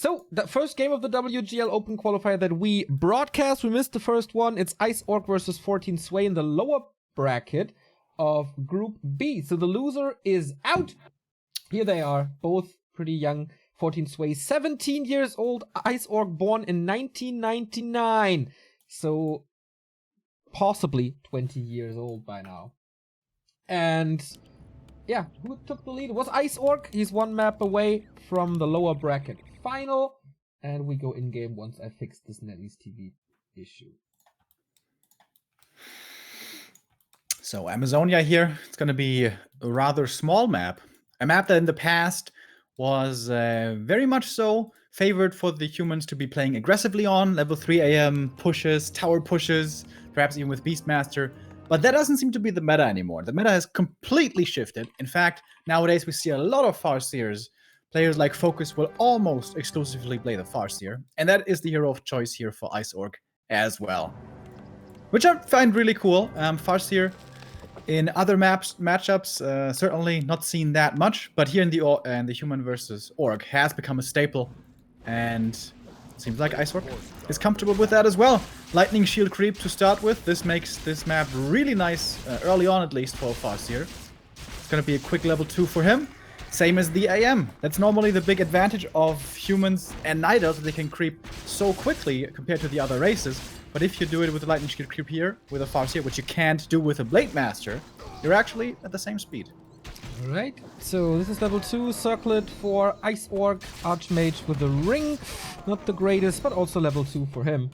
So, the first game of the WGL Open Qualifier that we broadcast, we missed the first one. It's Ice Orc versus 14 Sway in the lower bracket of Group B. So the loser is out. Here they are, both pretty young. 14 Sway, 17 years old. Ice Orc born in 1999. So, possibly 20 years old by now. And yeah, who took the lead? It was Ice Orc. He's one map away from the lower bracket final. And we go in-game once I fix this NetEase TV issue. So Amazonia here, it's going to be a rather small map. A map that in the past was very much so favored for the humans to be playing aggressively on. Level 3 AM pushes, tower pushes, perhaps even with Beastmaster. But that doesn't seem to be the meta anymore. The meta has completely shifted. In fact, nowadays we see a lot of Farseers. Players like Focus will almost exclusively play the Farseer. And that is the hero of choice here for Ice Orc as well. Which I find really cool. Farseer in other matchups, certainly not seen that much. But here in the Human versus Orc has become a staple. And seems like Ice Orc is comfortable with that as well. Lightning Shield creep to start with. This makes this map really nice, early on at least, for Farseer. It's going to be a quick level 2 for him. Same as the AM. That's normally the big advantage of humans and Night Elves, that they can creep so quickly compared to the other races. But if you do it with a Lightning Shield creep here, with a Farseer, which you can't do with a Blade Master, you're actually at the same speed. Alright, so this is level 2, circlet for Ice Orc, Archmage with a ring. Not the greatest, but also level 2 for him.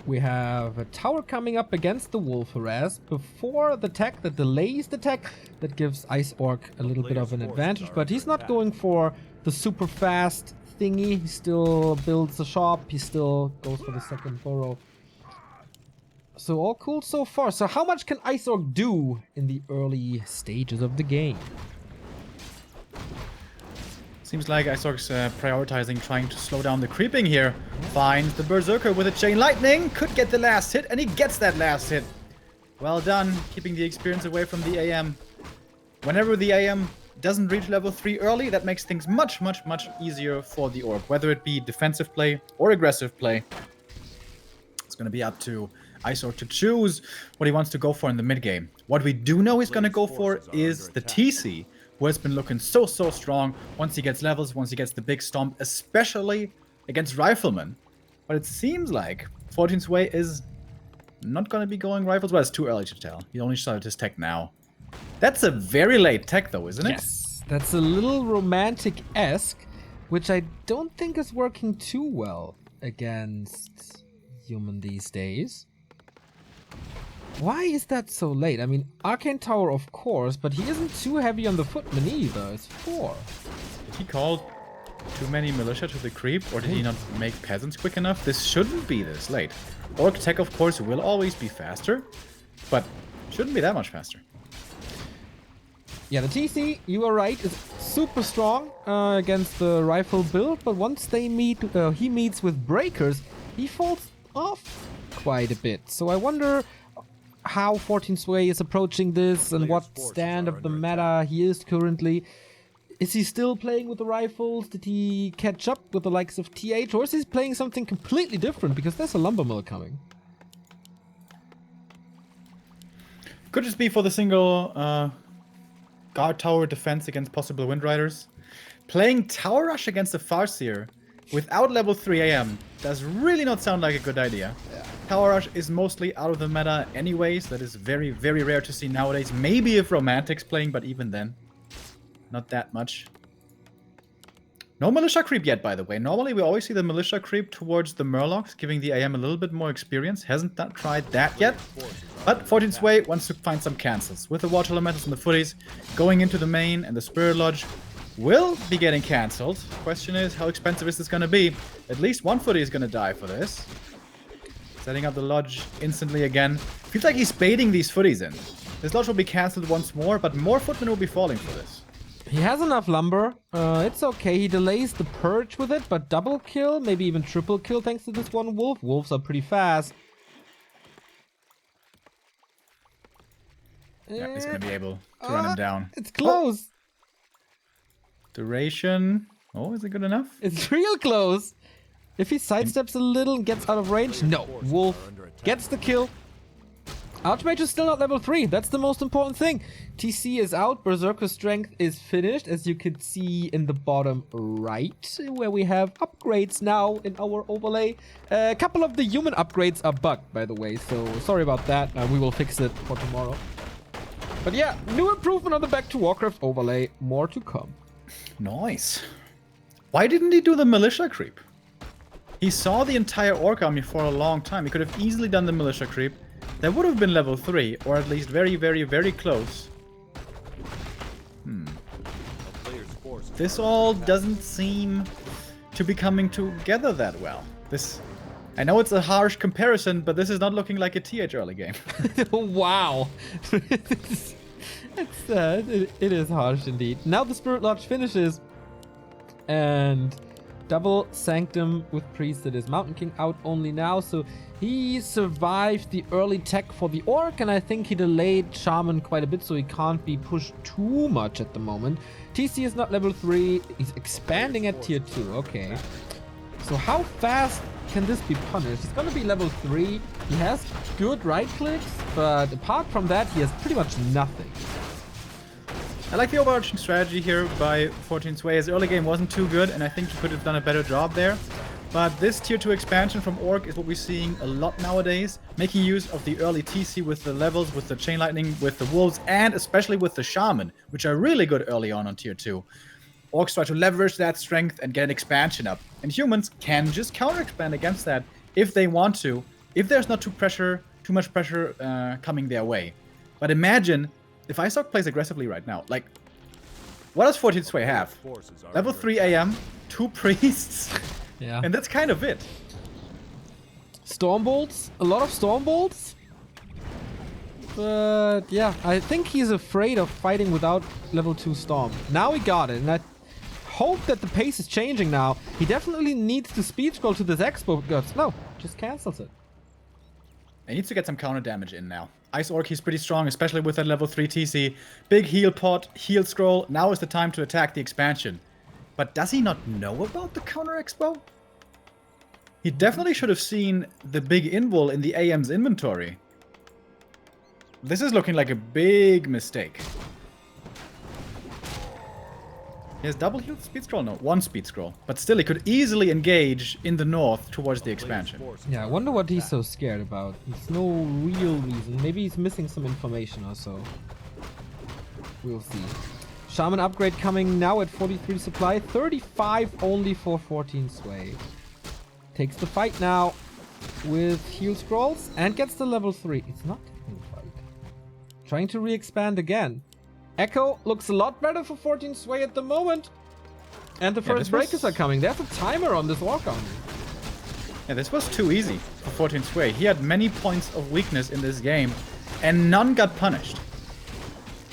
We have a tower coming up against the Wolf Harass before the tech that delays the tech. That gives Ice Orc a little bit of an advantage, but he's not going for the super fast thingy. He still builds a shop, he still goes for the second burrow. So all cool so far. So how much can Ice Orc do in the early stages of the game? Seems like Ice Orc's prioritizing trying to slow down the creeping here. Finds the Berserker with a Chain Lightning. Could get the last hit, and he gets that last hit. Well done, keeping the experience away from the AM. Whenever the AM doesn't reach level 3 early, that makes things much, much, much easier for the Orc. Whether it be defensive play or aggressive play. It's going to be up to Ice Orc to choose what he wants to go for in the mid game. What we do know he's going to go for is the TC, who has been looking so strong once he gets levels, once he gets the big stomp, especially against Riflemen. But it seems like 14 Sway is not going to be going Rifles. Well, it's too early to tell. He only started his tech now. That's a very late tech though, isn't it? Yes, that's a little romantic-esque, which I don't think is working too well against human these days. Why is that so late? I mean, Arcane Tower, of course, but he isn't too heavy on the footman either. It's 4. Did he call too many militia to the creep, or did he not make peasants quick enough? This shouldn't be this late. Orc tech, of course, will always be faster, but shouldn't be that much faster. Yeah, the TC, you are right, is super strong against the rifle build, but once they meet, he meets with breakers, he falls off quite a bit. So I wonder how 14 Sway is approaching this and what stand of the meta he is currently. Is he still playing with the rifles? Did he catch up with the likes of TH? Or is he playing something completely different? Because there's a lumber mill coming. Could just be for the single guard tower defense against possible Windriders. Playing Tower Rush against a Farseer without level 3 AM does really not sound like a good idea. Yeah. Tower Rush is mostly out of the meta anyways. That is very, very rare to see nowadays. Maybe if Romantic's playing, but even then, not that much. No Militia creep yet, by the way. Normally we always see the Militia creep towards the Murlocs, giving the AM a little bit more experience. Hasn't tried that yet. But 14 Sway wants to find some cancels. With the Water Elementals and the Footies going into the main, and the Spirit Lodge will be getting cancelled. Question is, how expensive is this going to be? At least one Footy is going to die for this. Setting up the Lodge instantly again. Feels like he's baiting these Footies in. This Lodge will be cancelled once more, but more Footmen will be falling for this. He has enough lumber. It's okay. He delays the Purge with it, but double kill, maybe even triple kill thanks to this one Wolf. Wolves are pretty fast. Yeah, he's going to be able to run him down. It's close. Duration. Oh, is it good enough? It's real close. If he sidesteps a little and gets out of range, no. Wolf gets the kill. Archmage is still not level 3. That's the most important thing. TC is out. Berserker Strength is finished, as you can see in the bottom right, where we have upgrades now in our overlay. A couple of the human upgrades are bugged, by the way, so sorry about that. We will fix it for tomorrow. But yeah, new improvement on the Back to Warcraft overlay. More to come. Nice. Why didn't he do the militia creep? He saw the entire orc army for a long time. He could have easily done the militia creep. That would have been level 3, or at least very, very, very close. This all doesn't seem to be coming together that well. I know it's a harsh comparison, but this is not looking like a TH early game. Wow. It is harsh indeed. Now the Spirit Lodge finishes. And double Sanctum with Priest. It is Mountain King out only now. So he survived the early tech for the Orc. And I think he delayed Shaman quite a bit. So he can't be pushed too much at the moment. TC is not level 3. He's expanding at tier 2. Okay. So how fast can this be punished? It's going to be level 3. He has good right clicks. But apart from that, he has pretty much nothing. I like the overarching strategy here by 14 Sway. His early game wasn't too good, and I think he could have done a better job there. But this tier 2 expansion from Orc is what we're seeing a lot nowadays, making use of the early TC with the levels, with the Chain Lightning, with the Wolves, and especially with the Shaman, which are really good early on tier 2. Orcs try to leverage that strength and get an expansion up, and humans can just counter-expand against that if they want to, if there's not too much pressure coming their way. But imagine if Isoc plays aggressively right now, like, what does 14 Sway have? Level 3 AM, 2 priests, yeah, and that's kind of it. Storm Bolts, a lot of Storm Bolts. But yeah, I think he's afraid of fighting without level 2 Storm. Now he got it, and I hope that the pace is changing now. He definitely needs to speed scroll to this Expo Guts. No, just cancels it. He needs to get some counter damage in now. Ice Orc, he's pretty strong, especially with that level 3 TC. Big heal pot, heal scroll. Now is the time to attack the expansion. But does he not know about the counter expo? He definitely should have seen the big invul in the AM's inventory. This is looking like a big mistake. He has double heal speed scroll? No, 1 speed scroll. But still, he could easily engage in the north towards the expansion. Yeah, I wonder what he's so scared about. There's no real reason. Maybe he's missing some information or so. We'll see. Shaman upgrade coming now at 43 supply. 35 only for 14 Sway. Takes the fight now with heal scrolls and gets the level 3. It's not taking the fight. Trying to re-expand again. Echo looks a lot better for 14 Sway at the moment. And the first breakers are coming. There's a timer on this Orc army. Yeah, this was too easy for 14 Sway. He had many points of weakness in this game, and none got punished.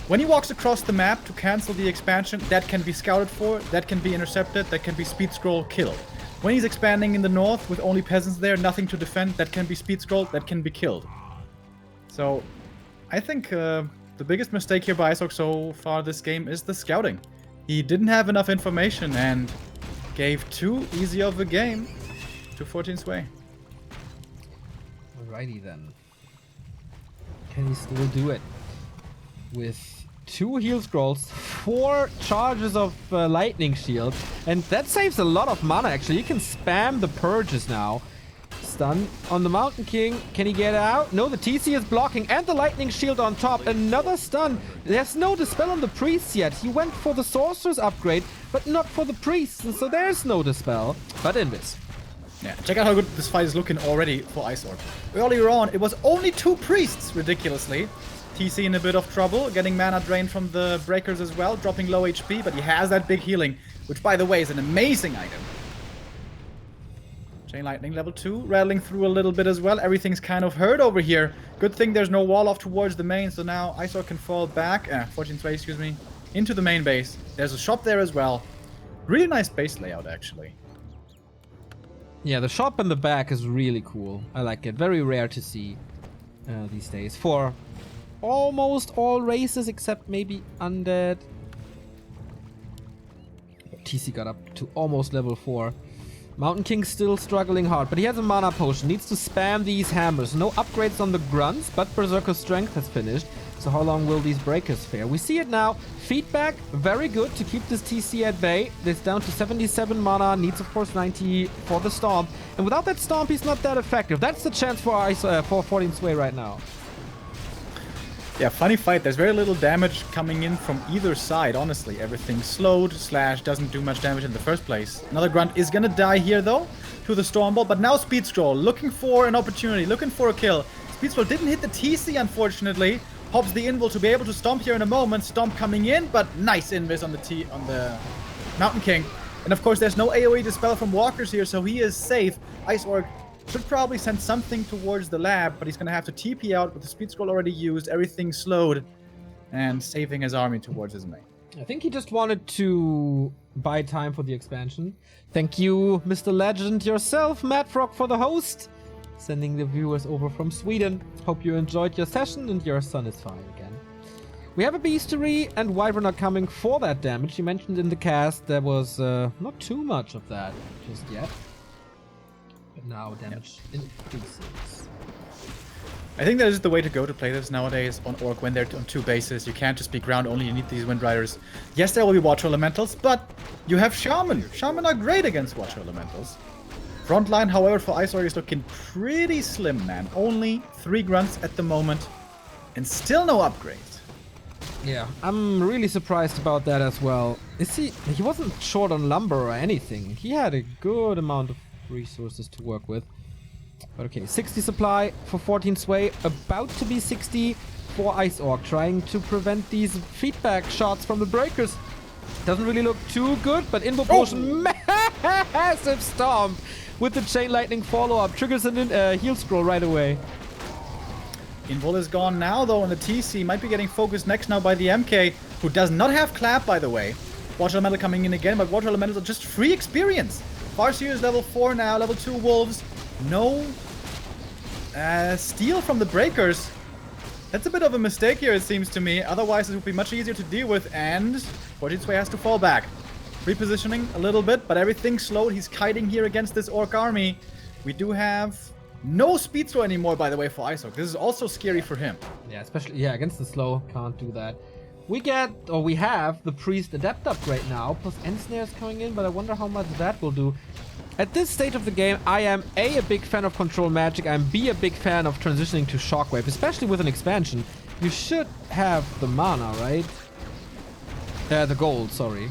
When he walks across the map to cancel the expansion, that can be scouted for, that can be intercepted, that can be speed scroll killed. When he's expanding in the north with only peasants there, nothing to defend, that can be speed scroll, that can be killed. So, I think the biggest mistake here by Isoc so far this game is the scouting. He didn't have enough information and gave too easy of a game to 14 Sway. Alrighty then. Can he still do it? With 2 heal scrolls, 4 charges of lightning shield, and that saves a lot of mana actually. You can spam the purges now. Stun on the Mountain King. Can he get out? No, the TC is blocking and the lightning shield on top. Another stun. There's no dispel on the priests yet. He went for the sorcerer's upgrade, but not for the priests, and so there's no dispel. But invis. Yeah, check out how good this fight is looking already for Ice Orc. Earlier on, it was only 2 priests, ridiculously. TC in a bit of trouble, getting mana drained from the breakers as well, dropping low HP, but he has that big healing, which by the way is an amazing item. Chain Lightning level 2, rattling through a little bit as well. Everything's kind of hurt over here. Good thing there's no wall off towards the main, so now Ice Orc can fall back, 14 Sway, excuse me, into the main base. There's a shop there as well. Really nice base layout, actually. Yeah, the shop in the back is really cool. I like it. Very rare to see these days. For almost all races except maybe Undead. TC got up to almost level 4. Mountain King still struggling hard, but he has a mana potion. Needs to spam these hammers. No upgrades on the grunts, but Berserker Strength has finished. So how long will these breakers fare? We see it now. Feedback, very good to keep this TC at bay. It's down to 77 mana. Needs, of course, 90 for the Stomp. And without that Stomp, he's not that effective. That's the chance for 14 Sway right now. Yeah, funny fight. There's very little damage coming in from either side, honestly. Everything's slowed, Slash doesn't do much damage in the first place. Another Grunt is gonna die here, though, to the Stormbolt. But now Speed Scroll, looking for an opportunity, looking for a kill. Speed Scroll didn't hit the TC, unfortunately. Hops the Invul to be able to Stomp here in a moment. Stomp coming in, but nice invis on the Mountain King. And of course, there's no AoE Dispel from Walkers here, so he is safe. Ice Orc should probably send something towards the lab, but he's going to have to TP out with the Speed Scroll already used, everything slowed, and saving his army towards his main. I think he just wanted to buy time for the expansion. Thank you, Mr. Legend yourself, Matt Frog, for the host. Sending the viewers over from Sweden. Hope you enjoyed your session and your son is fine again. We have a Beastery and Wyvern are coming for that damage. You mentioned in the cast there was not too much of that just yet. But now damage increases. I think that is the way to go to play this nowadays on Orc when they're on 2 bases. You can't just be ground only, you need these Wind Riders. Yes, there will be Water Elementals, but you have Shaman. Shaman are great against Water Elementals. Frontline, however, for Ice Orc is looking pretty slim, man. Only 3 grunts at the moment, and still no upgrades. Yeah, I'm really surprised about that as well. He wasn't short on lumber or anything. He had a good amount of resources to work with. But okay, 60 supply for 14 Sway, about to be 60 for Ice Orc, trying to prevent these feedback shots from the breakers. Doesn't really look too good, but Invo Potion, massive Stomp with the Chain Lightning follow-up, triggers a heal scroll right away. Invul is gone now, though, and the TC might be getting focused next now by the MK, who does not have Clap, by the way. Water Elemental coming in again, but Water Elementals are just free experience. Farseer is level 4 now, level 2 Wolves. No steal from the breakers. That's a bit of a mistake here, it seems to me. Otherwise, it would be much easier to deal with, and 14 Sway has to fall back. Repositioning a little bit, but everything's slowed. He's kiting here against this Orc army. We do have no speed throw anymore, by the way, for Ice Orc. This is also scary for him. Yeah, especially, against the slow, can't do that. We have the Priest Adept upgrade now, plus Ensnare's coming in, but I wonder how much that will do. At this stage of the game, I am a big fan of Control Magic, I'm a big fan of transitioning to Shockwave, especially with an expansion. You should have the mana, right? The gold, sorry.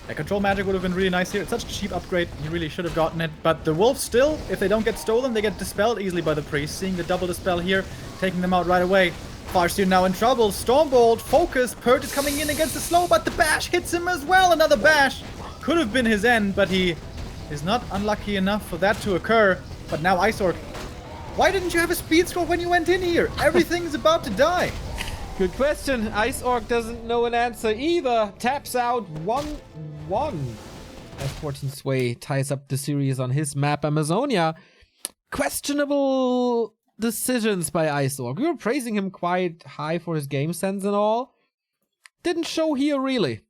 A Control Magic would have been really nice here. It's such a cheap upgrade, he really should have gotten it. But the Wolves still, if they don't get stolen, they get dispelled easily by the Priest. Seeing the double dispel here, taking them out right away. Farseer now in trouble. Stormbolt, focus, Purge is coming in against the slow, but the bash hits him as well. Another bash. Could have been his end, but he is not unlucky enough for that to occur. But now Ice Orc, why didn't you have a speed scroll when you went in here? Everything's about to die. Good question. Ice Orc doesn't know an answer either. Taps out 1-1. As 14 Sway ties up the series on his map, Amazonia. Questionable decisions by Ice Orc. We were praising him quite high for his game sense and all. Didn't show here, really.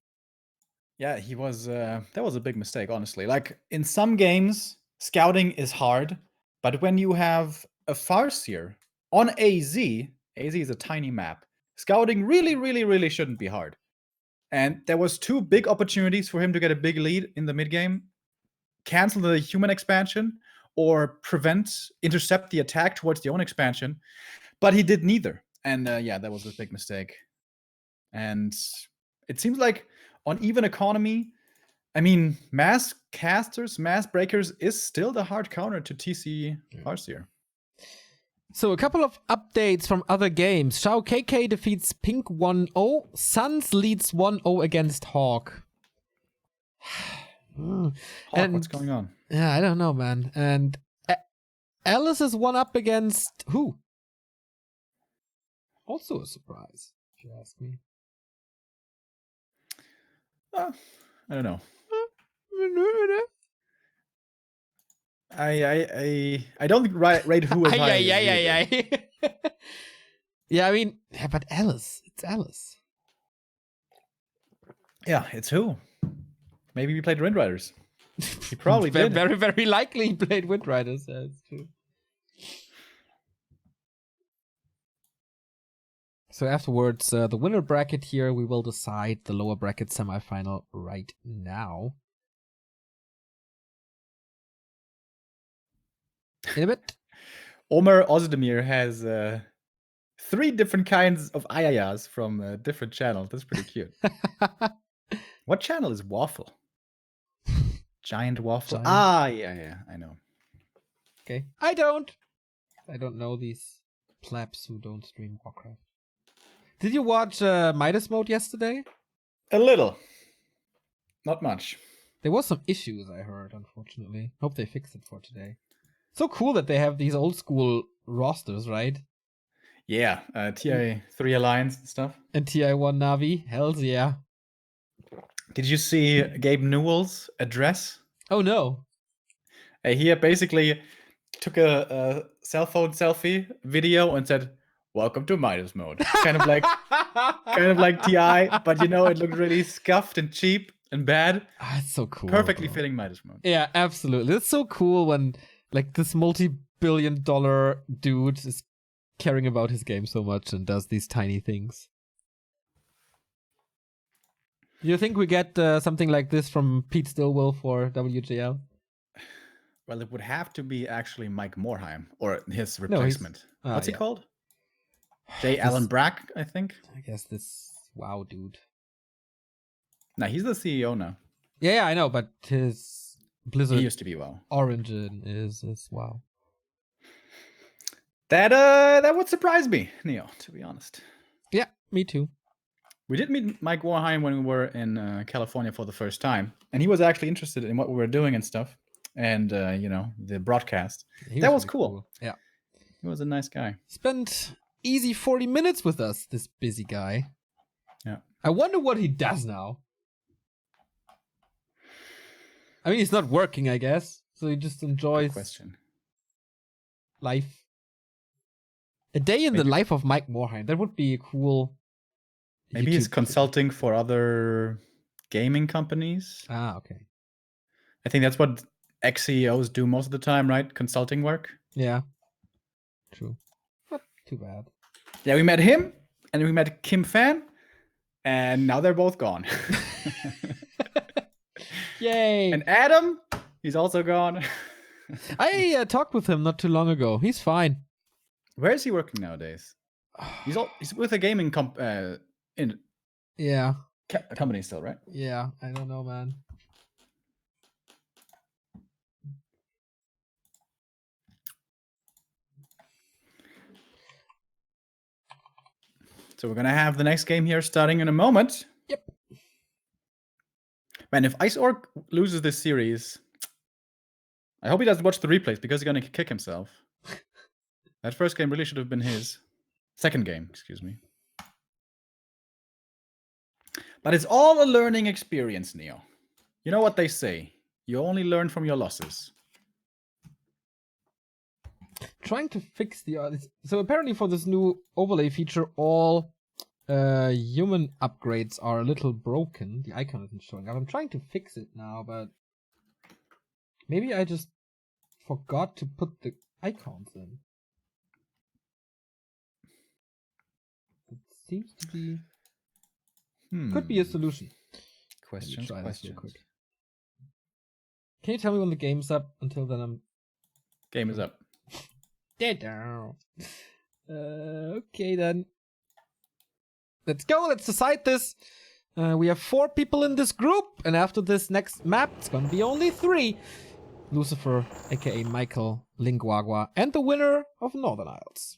Yeah, he was. That was a big mistake, honestly. Like, in some games, scouting is hard, but when you have a Farseer on AZ is a tiny map. Scouting really shouldn't be hard. And there was 2 big opportunities for him to get a big lead in the mid-game. Cancel the human expansion or intercept the attack towards the own expansion. But he did neither. And yeah, that was a big mistake. And it seems like on even economy, I mean, mass casters, mass breakers is still the hard counter to TC Farseer. So a couple of updates from other games. Shao KK defeats Pink 1-0. Suns leads 1-0 against Hawk. Hawk, what's going on? Yeah, I don't know, man. And Alice is 1-up against who? Also a surprise, if you ask me. I don't know. I don't rate who is high. Yeah, I mean, but Alice. It's Alice. Yeah, it's who? Maybe we played Wind Riders. He probably did. Very, very likely he played Wind Riders. Yeah, it's true. So afterwards, the winner bracket here, we will decide the lower bracket semifinal right now. In a bit. Omar Ozdemir has 3 different kinds of ayayas from different channels. That's pretty cute. What channel is Waffle? Giant Waffle. Giant. Yeah, I know. Okay. I don't know these plebs who don't stream Warcraft. Did you watch Midas Mode yesterday? A little. Not much. There was some issues, I heard, unfortunately. Hope they fixed it for today. So cool that they have these old school rosters, right? Yeah, TI3 Alliance and stuff. And TI1 Navi. Hells yeah. Did you see Gabe Newell's address? Oh no. He basically took a cell phone selfie video and said, "Welcome to Midas Mode." kind of like TI, but you know, it looked really scuffed and cheap and bad. Ah, it's so cool. Perfectly fitting Midas Mode. Yeah, absolutely. It's so cool when like this multi-billion-dollar dude is caring about his game so much and does these tiny things. Do you think we get something like this from Pete Stillwell for WGL? Well, it would have to be actually Mike Morheim or his replacement. What's he called? J. Allen Brack, I think. I guess this WoW dude. No, he's the CEO now. Yeah, I know, but his Blizzard he used to be WoW. origin is WoW. That would surprise me, Neo, to be honest. Yeah, me too. We did meet Mike Warheim when we were in California for the first time, and he was actually interested in what we were doing and stuff, and you know, the broadcast. That was really cool. Yeah, he was a nice guy. Spent easy 40 minutes with us, this busy guy. Yeah. I wonder what he does now. I mean, he's not working, I guess, so he just enjoys life. A day in the life of Mike Morheim. That would be a cool. Maybe he's consulting for other gaming companies. Ah, okay. I think that's what ex-CEOs do most of the time, right? Consulting work. Yeah. True. Not too bad. Yeah, we met him, and we met Kim Fan, and now they're both gone. Yay! And Adam, he's also gone. I talked with him not too long ago. He's fine. Where is he working nowadays? He's with a gaming company still, right? Yeah, I don't know, man. So we're gonna have the next game here starting in a moment. Yep. Man, if Ice Orc loses this series, I hope he doesn't watch the replays because he's gonna kick himself. That first game really should have been his. Second game, excuse me. But it's all a learning experience, Neo. You know what they say. You only learn from your losses. Trying to fix the... So apparently for this new overlay feature, all human upgrades are a little broken. The icon isn't showing up. I'm trying to fix it now, but... Maybe I just forgot to put the icons in. It seems to be... Could be a solution. Questions. Real quick. Can you tell me when the game's up? Until then, Game is up. Okay then. Let's go. Let's decide this. We have 4 people in this group, and after this next map, it's gonna be only 3. Lucifer, aka Michael Linguagua, and the winner of Northern Isles.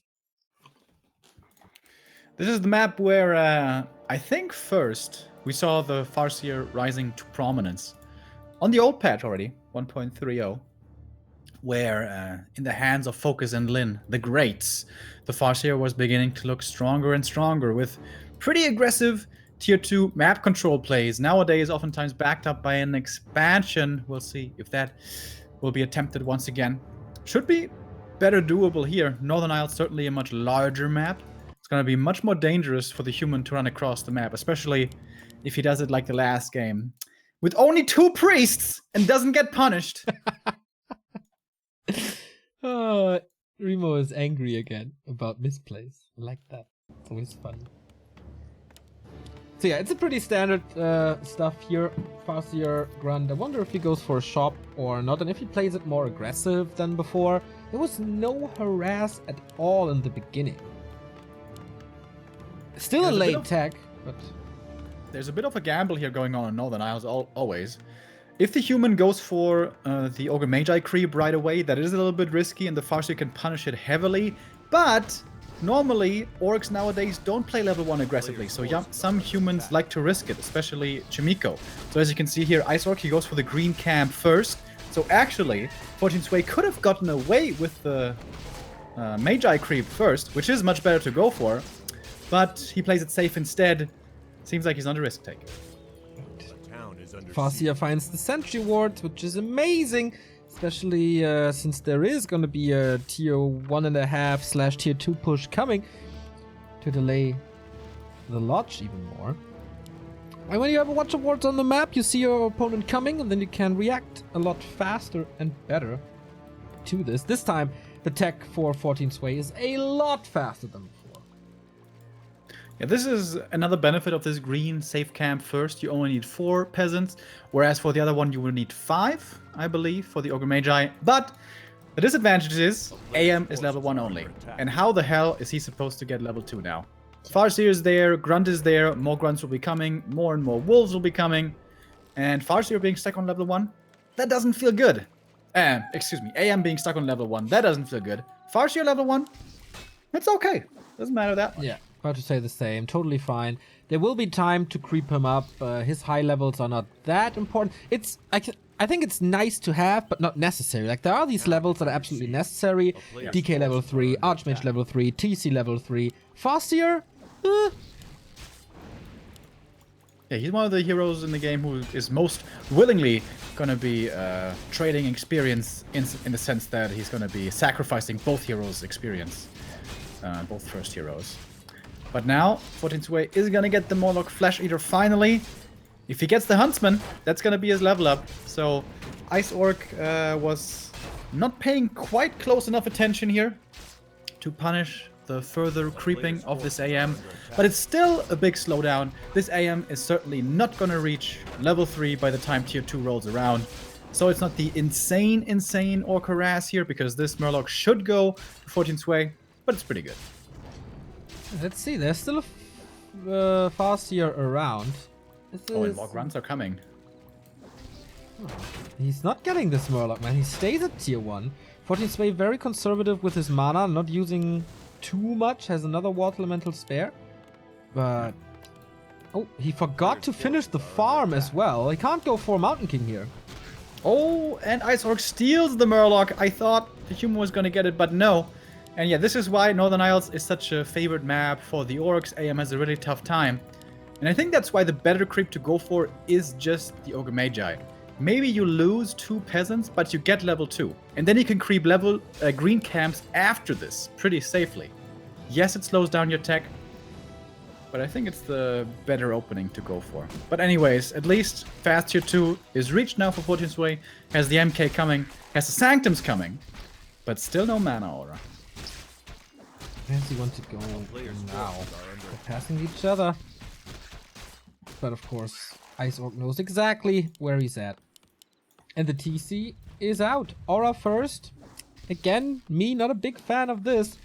This is the map where I think first we saw the Farseer rising to prominence on the old patch already, 1.30, where in the hands of Focus and Lin, the greats, the Farseer was beginning to look stronger and stronger with pretty aggressive tier 2 map control plays, nowadays oftentimes backed up by an expansion. We'll see if that will be attempted once again. Should be better doable here. Northern Isles certainly a much larger map. It's going to be much more dangerous for the human to run across the map, especially if he does it like the last game. With only 2 priests and doesn't get punished. Remo is angry again about misplays. I like that. It's always fun. So yeah, it's a pretty standard stuff here. Farseer, Grunt. I wonder if he goes for a shop or not, and if he plays it more aggressive than before. There was no harass at all in the beginning. Still a late tech, but... There's a bit of a gamble here going on in Northern Isles always. If the human goes for the Ogre Magi creep right away, that is a little bit risky, and the Farseer can punish it heavily. But normally, orcs nowadays don't play level 1 aggressively, so yeah, some humans like to risk it, especially Chimiko. So as you can see here, Ice Orc, he goes for the green camp first. So actually, 14 Sway could have gotten away with the Magi creep first, which is much better to go for. But he plays it safe instead. Seems like he's not a risk taker. Farseer finds the Sentry Ward, which is amazing, especially since there is going to be a tier 1.5/ tier 2 push coming to delay the Lodge even more. And when you have a Watcher Wards on the map, you see your opponent coming, and then you can react a lot faster and better to this. This time, the tech for 14 Sway is a lot faster than before. Yeah, this is another benefit of this green safe camp first. You only need 4 peasants, whereas for the other one you will need 5, I believe, for the Ogre Magi. But the disadvantage is AM is level 1 only. And how the hell is he supposed to get level 2 now? Farseer is there, Grunt is there, more Grunts will be coming, more and more Wolves will be coming. And Farseer being stuck on level 1? That doesn't feel good. Excuse me, AM being stuck on level 1, that doesn't feel good. Farseer level 1? It's okay. Doesn't matter that much. Yeah. About to say the same, totally fine. There will be time to creep him up. His high levels are not that important. I think it's nice to have, but not necessary. Like, there are these levels that are absolutely necessary. DK level 3, Archmage level 3, TC level 3. Farseer? Yeah, he's one of the heroes in the game who is most willingly gonna be trading experience in the sense that he's gonna be sacrificing both heroes' experience. Both first heroes. But now, 14 Sway is gonna get the Morlock Flesh Eater finally. If he gets the Huntsman, that's gonna be his level up. So, Ice Orc was not paying quite close enough attention here to punish the further creeping of this AM. But it's still a big slowdown. This AM is certainly not gonna reach level 3 by the time tier 2 rolls around. So it's not the insane Orc harass here, because this Murloc should go to 14 Sway, but it's pretty good. Let's see, there's still a Farseer around. And more Grunts are coming. Oh, he's not getting this Murloc, man. He stays at tier 1. 14 Sway very conservative with his mana, not using too much, has another Water Elemental spare. But... oh, he forgot to finish the farm as well. He can't go for Mountain King here. Oh, and Ice Orc steals the Murloc. I thought the human was gonna get it, but no. And yeah, this is why Northern Isles is such a favored map for the Orcs. AM has a really tough time. And I think that's why the better creep to go for is just the Ogre Magi. Maybe you lose 2 peasants, but you get level 2. And then you can creep level green camps after this pretty safely. Yes, it slows down your tech, but I think it's the better opening to go for. But anyways, at least fast tier 2 is reached now for 14 Sway, has the MK coming, has the Sanctums coming, but still no mana aura. Where does he want to go now? They're passing each other. But of course, Ice Orc knows exactly where he's at. And the TC is out. Aura first. Again, me, not a big fan of this.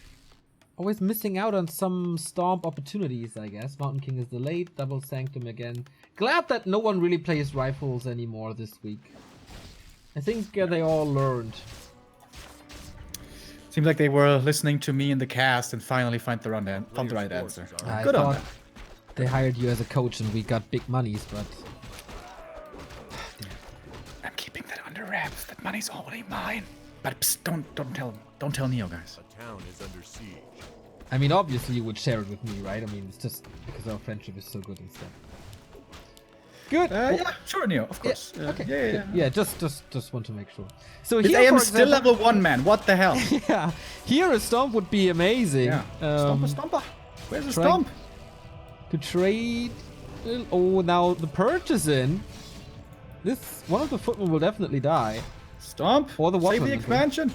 Always missing out on some stomp opportunities, I guess. Mountain King is delayed. Double Sanctum again. Glad that no one really plays rifles anymore this week. I think they all learned. Seems like they were listening to me in the cast and finally found the right answer. Good on them. They hired you as a coach and we got big monies, but... I'm keeping that under wraps. That money's already mine. But psst, don't tell Neo, guys. A town is under siege. I mean, obviously you would share it with me, right? I mean, it's just because our friendship is so good and stuff. Good. Yeah, sure, Neo, of course. Yeah, okay. Yeah, just want to make sure. So this here, AM is still level 1, man. What the hell? Yeah, here a stomp would be amazing. Yeah. Stomper. Where's the trying stomp? To trade Oh, now the purge is in. This one of the footmen will definitely die. Stomp. Or the Save Watchman, the I think. expansion.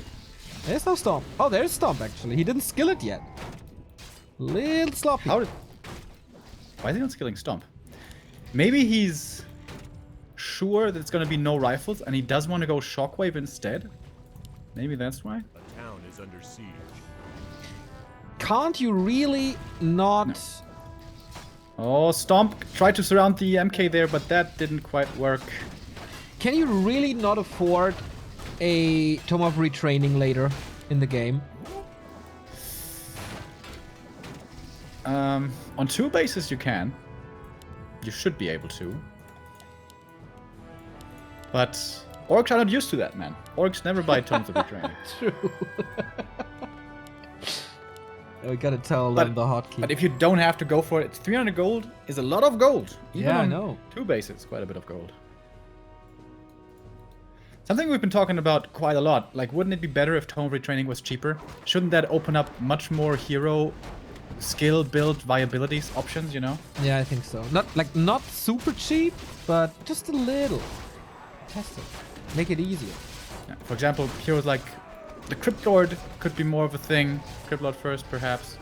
There's no Stomp. Oh, there's Stomp actually. He didn't skill it yet. Little sloppy. Why is he not skilling Stomp? Maybe he's sure that it's going to be no rifles and he does want to go Shockwave instead. Maybe that's why. The town is under siege. Can't you really not... No. Oh, Stomp tried to surround the MK there, but that didn't quite work. Can you really not afford a Tome of Retraining later in the game? On 2 bases you can. You should be able to. But orcs are not used to that, man. Orcs never buy Tomes of Retraining. True. We gotta tell them the hotkey. But if you don't have to go for it, 300 gold is a lot of gold. Even Yeah, I on know. 2 bases, quite a bit of gold. Something we've been talking about quite a lot. Like, wouldn't it be better if Tome of Retraining was cheaper? Shouldn't that open up much more hero skill build viabilities options, you know? Yeah, I think so. Not super cheap, but just a little. Test it. Make it easier. Yeah, for example, heroes like the Crypt Lord could be more of a thing. Crypt Lord first, perhaps.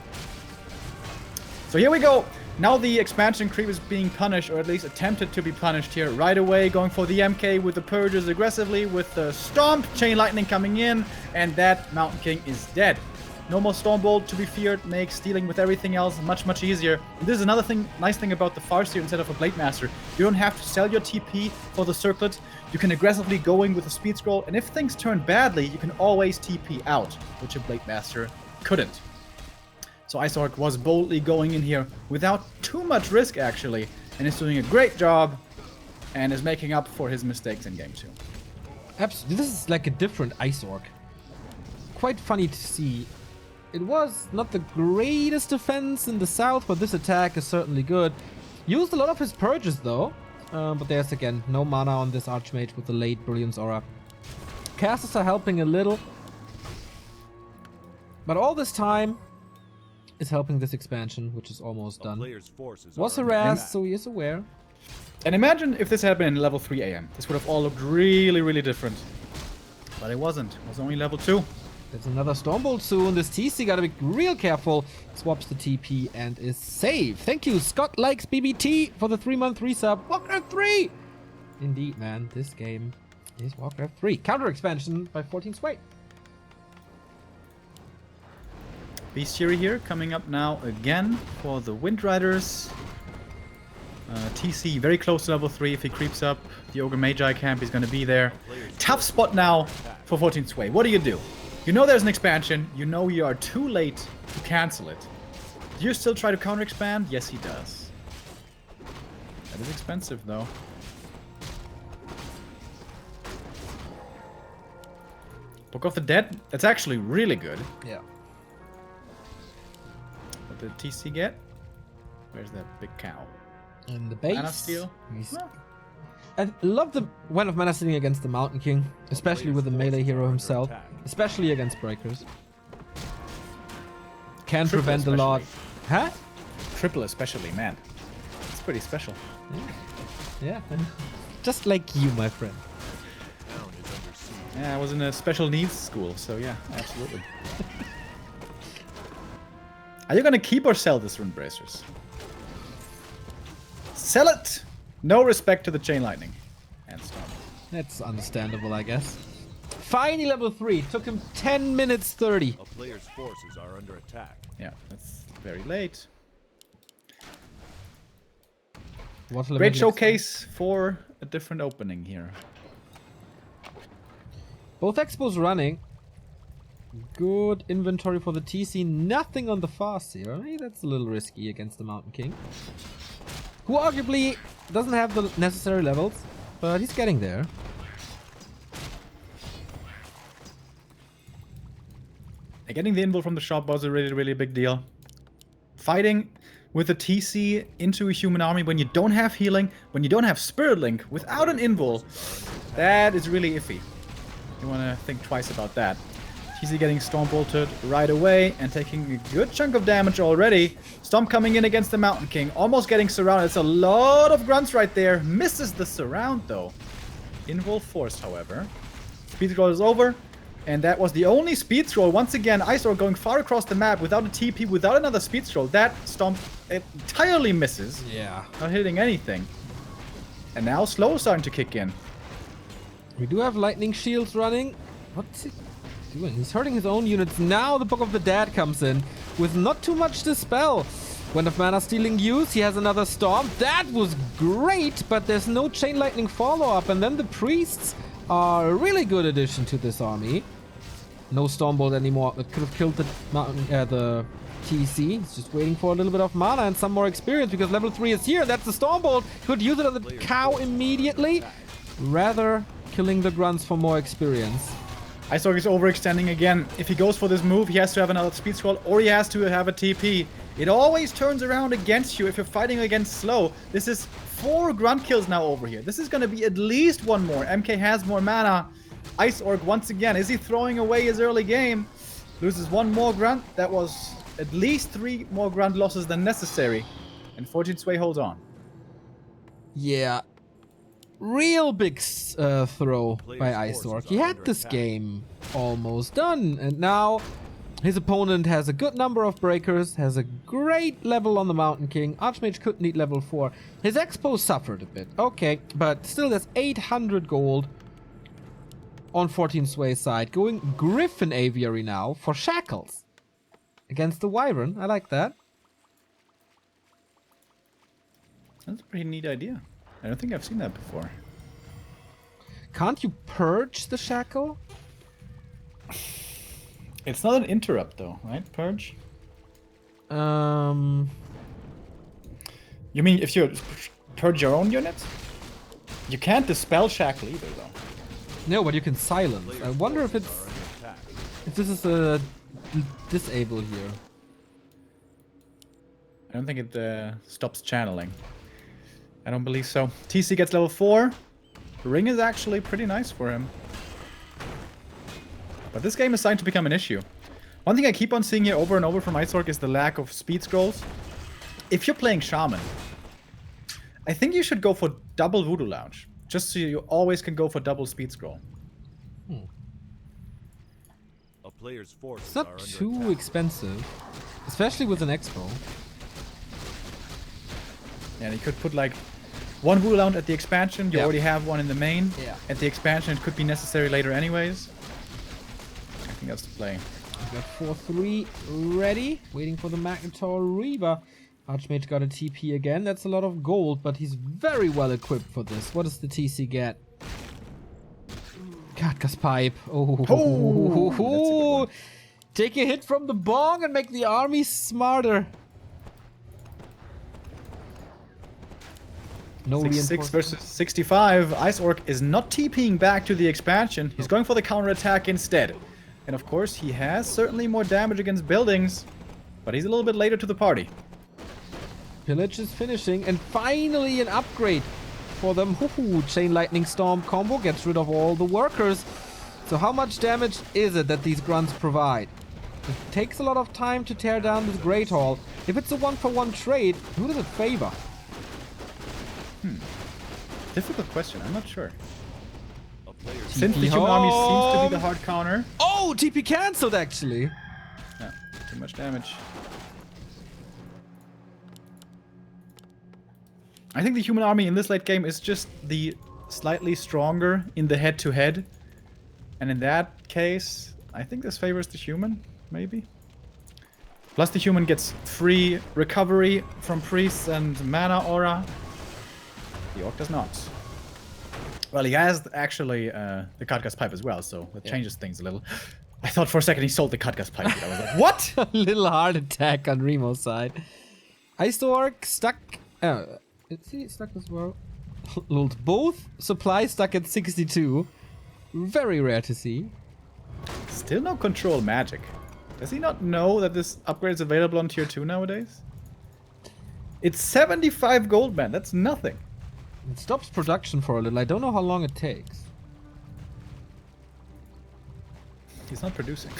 So here we go. Now the expansion creep is being punished, or at least attempted to be punished here. Right away, going for the MK with the Purges aggressively, with the Stomp, Chain Lightning coming in, and that Mountain King is dead. No more Stormbolt to be feared, makes dealing with everything else much, much easier. And this is another nice thing about the Farseer instead of a Blade Master. You don't have to sell your TP for the circlet. You can aggressively go in with a Speed Scroll, and if things turn badly, you can always TP out, which a Blade Master couldn't. So Ice Orc was boldly going in here without too much risk, actually, and is doing a great job and is making up for his mistakes in Game 2. Absolutely. This is like a different Ice Orc. Quite funny to see. It was not the greatest defense in the south, but this attack is certainly good. Used a lot of his purges, though. But there's, again, no mana on this Archmage with the late Brilliance Aura. Casters are helping a little. But all this time is helping this expansion, which is almost done. Was harassed, so he is aware. And imagine if this had been in level 3 AM. This would have all looked really, really different. But it wasn't. It was only level 2. There's another Stormbolt soon. This TC gotta be real careful. Swaps the TP and is safe. Thank you, Scott Likes BBT, for the 3-month resub. Warcraft 3! Indeed, man. This game is Warcraft 3. Counter expansion by 14 Sway. Bestiary here coming up now again for the Wind Riders. TC very close to level 3. If he creeps up the Ogre Magi camp, he's going to be there. Tough spot now for 14 Sway. What do? You know there's an expansion. You know you are too late to cancel it. Do you still try to counter expand? Yes, he does. That is expensive, though. Book of the Dead. That's actually really good. Yeah. What did TC get? Where's that big cow? In the base. Mana Steel? Well, I love the Wen of Mana sitting against the Mountain King, especially with the melee hero himself, especially against breakers. Can Triple prevent a lot. Huh? Triple especially, man. It's pretty special. Yeah. Just like you, my friend. Yeah, I was in a special needs school, so yeah, absolutely. Are you gonna keep or sell this Rune Bracers? Sell it! No respect to the Chain Lightning. And Storm. That's understandable, I guess. Finally level 3. Took him 10 minutes 30. A player's forces are under attack. Yeah, that's very late. What Great showcase for a different opening here. Both expos running. Good inventory for the TC. Nothing on the Farseer. Maybe that's a little risky against the Mountain King, who arguably doesn't have the necessary levels, but he's getting there. Getting the invul from the shop was a really, really big deal. Fighting with a TC into a human army when you don't have healing, when you don't have Spirit Link, without an invul, that is really iffy. You want to think twice about that. TC getting Storm Bolted right away and taking a good chunk of damage already. Stomp coming in against the Mountain King, almost getting surrounded. It's a lot of grunts right there. Misses the surround though. Invul forced, however. Speed scroll is over. And that was the only speed scroll. Once again, Iceor going far across the map without a TP, without another speed scroll. That Stomp entirely misses. Yeah. Not hitting anything. And now Slow starting to kick in. We do have lightning shields running. What's he doing? He's hurting his own units. Now the Book of the Dead comes in with not too much to spell. Wind of Mana stealing use. He has another Storm. That was great, but there's no Chain Lightning follow-up. And then the Priests are a really good addition to this army. No Stormbolt anymore. It could have killed the the TC. He's just waiting for a little bit of mana and some more experience because level 3 is here. That's the Stormbolt. Could use it on the cow immediately. Rather killing the grunts for more experience. Iceorg is overextending again. If he goes for this move, he has to have another speed scroll or he has to have a TP. It always turns around against you if you're fighting against Slow. This is 4 grunt kills now over here. This is going to be at least 1 more. MK has more mana. Iceorg once again. Is he throwing away his early game? Loses 1 more grunt. That was at least 3 more grunt losses than necessary. And 14 Sway holds on. Yeah. Real big throw by Iceorg. He had this game almost done. And now his opponent has a good number of breakers, has a great level on the Mountain King. Archmage could need level 4. His Expo suffered a bit. Okay, but still there's 800 gold on 14 Sway's side. Going Griffin Aviary now for Shackles against the Wyvern. I like that. That's a pretty neat idea. I don't think I've seen that before. Can't you purge the Shackle? It's not an interrupt though, right? Purge? You mean if you purge your own units? You can't dispel Shackle either though. No, but you can silence. I wonder if it's... if this is a disable here. I don't think it stops channeling. I don't believe so. TC gets level 4. Ring is actually pretty nice for him. But this game is starting to become an issue. One thing I keep on seeing here over and over from Iceorg is the lack of speed scrolls. If you're playing Shaman, I think you should go for double Voodoo Lounge. Just so you always can go for double speed scroll. A player's forces It's not are under too attack. expensive. Especially with an Expo. And you could put like 1 Voodoo Lounge at the expansion. You Yeah. already have 1 in the main. Yeah. At the expansion, it could be necessary later anyways. I think that's the play. We got 4-3 ready. Waiting for the Magnetar Reaver. Archmage got a TP again. That's a lot of gold, but he's very well equipped for this. What does the TC get? Katka's Pipe. Oh, that's a good one. Take a hit from the bong and make the army smarter. No 66 reinforcements. versus 65. Iceorg is not TPing back to the expansion. He's going for the counterattack instead. And of course, he has certainly more damage against buildings, but he's a little bit later to the party. Pillage is finishing, and finally an upgrade for them. Chain Lightning Storm combo gets rid of all the workers. So how much damage is it that these grunts provide? It takes a lot of time to tear down this Great Hall. If it's a 1-for-1 trade, who does it favor? Difficult question, I'm not sure. A player's Since the human army seems to home. be the hard counter. Oh, TP cancelled actually. Yeah, too much damage. I think the human army in this late game is just the slightly stronger in the head-to-head. And in that case, I think this favors the human, maybe. Plus the human gets free recovery from priests and mana aura. The orc does not. Well, he has actually the Katka's Pipe as well, so that changes things a little. I thought for a second he sold the Katka's Pipe. I was like, what? A little hard attack on Remo's side. Iceorg stuck. Is he stuck as well? Both supplies stuck at 62. Very rare to see. Still no control magic. Does he not know that this upgrade is available on tier 2 nowadays? It's 75 gold, man. That's nothing. It stops production for a little. I don't know how long it takes. He's not producing.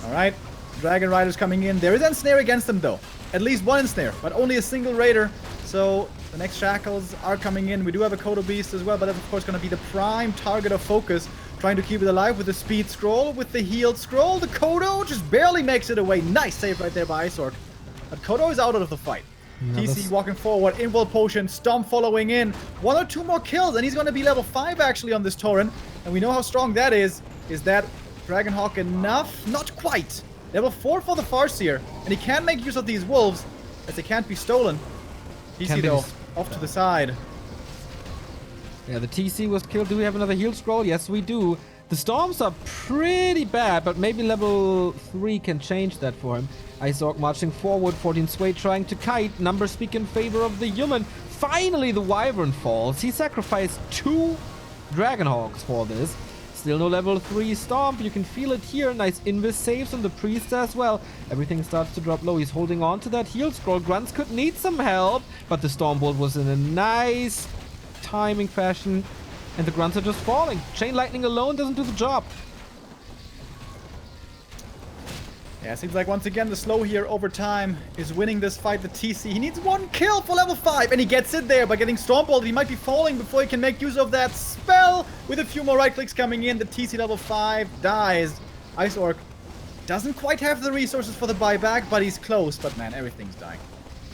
Alright, Dragon Riders coming in. There is an ensnare against them though. At least one ensnare, but only a single raider. So the next shackles are coming in. We do have a Kodo Beast as well, but that's of course going to be the prime target of focus. Trying to keep it alive with the speed scroll, with the healed scroll. The Kodo just barely makes it away. Nice save right there by Isork. But Kodo is out of the fight. TC walking forward, Invul Potion, Stomp following in. 1 or 2 more kills, and he's going to be level 5 actually on this Tauren. And we know how strong that is. Is that Dragonhawk enough? Not quite. Level 4 for the Farseer, and he can make use of these wolves, as they can't be stolen. TC though, off to the side. Yeah, the TC was killed. Do we have another heal scroll? Yes, we do. The storms are pretty bad, but maybe level 3 can change that for him. Isork marching forward, 14 Sway trying to kite. Numbers speak in favor of the human. Finally, the Wyvern falls. He sacrificed 2 Dragonhawks for this. Still no level 3 Stomp. You can feel it here. Nice Invis saves on the Priest as well. Everything starts to drop low. He's holding on to that heal scroll. Grunts could need some help, but the Stormbolt was in a nice timing fashion, and the Grunts are just falling. Chain Lightning alone doesn't do the job. Yeah, seems like once again the slow here over time is winning this fight. The TC, he needs 1 kill for level 5, and he gets it there by getting Stormbolt. He might be falling before he can make use of that spell. With a few more right clicks coming in, the TC level 5 dies. Isork doesn't quite have the resources for the buyback, but he's close. But man, everything's dying.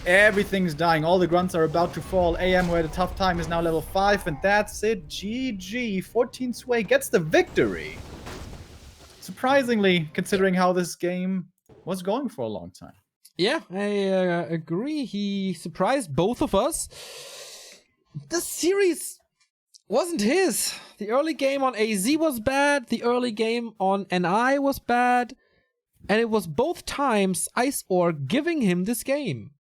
Everything's dying. All the Grunts are about to fall. AM, who had a tough time, is now level 5, and that's it. GG. 14 Sway gets the victory. Surprisingly, considering how this game was going for a long time. Yeah, I agree. He surprised both of us. The series wasn't his. The early game on AZ was bad. The early game on NI was bad. And it was both times Isork giving him this game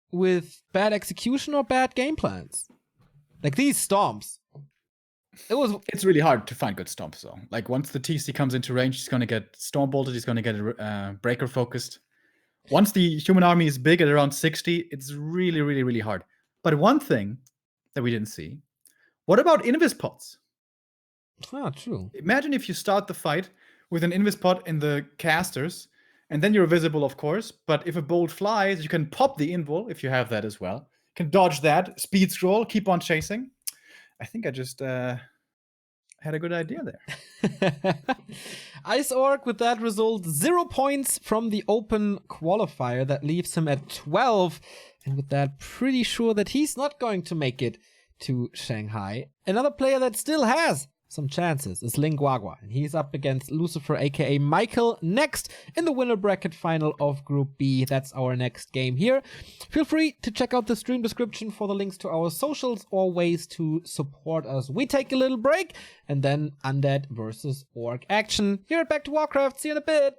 with bad execution or bad game plans. Like these stomps. It's really hard to find good stomps though. Like once the TC comes into range, he's gonna get storm bolted, he's gonna get breaker focused. Once the human army is big at around 60, it's really, really, really hard. But one thing that we didn't see, what about Invis pods? Ah, true. Imagine if you start the fight with an Invis pod in the casters, and then you're visible, of course, but if a bolt flies, you can pop the invul if you have that as well. You can dodge that, speed scroll, keep on chasing. I think I just had a good idea there. Isork with that result, 0 points from the open qualifier. That leaves him at 12. And with that, pretty sure that he's not going to make it to Shanghai. Another player that still has some chances is Linguagua, and he's up against Lucifer, aka Michael, next in the winner bracket final of Group B. That's our next game here. Feel free to check out the stream description for the links to our socials or ways to support us. We take a little break, and then Undead versus Orc action here at Back to Warcraft. See you in a bit.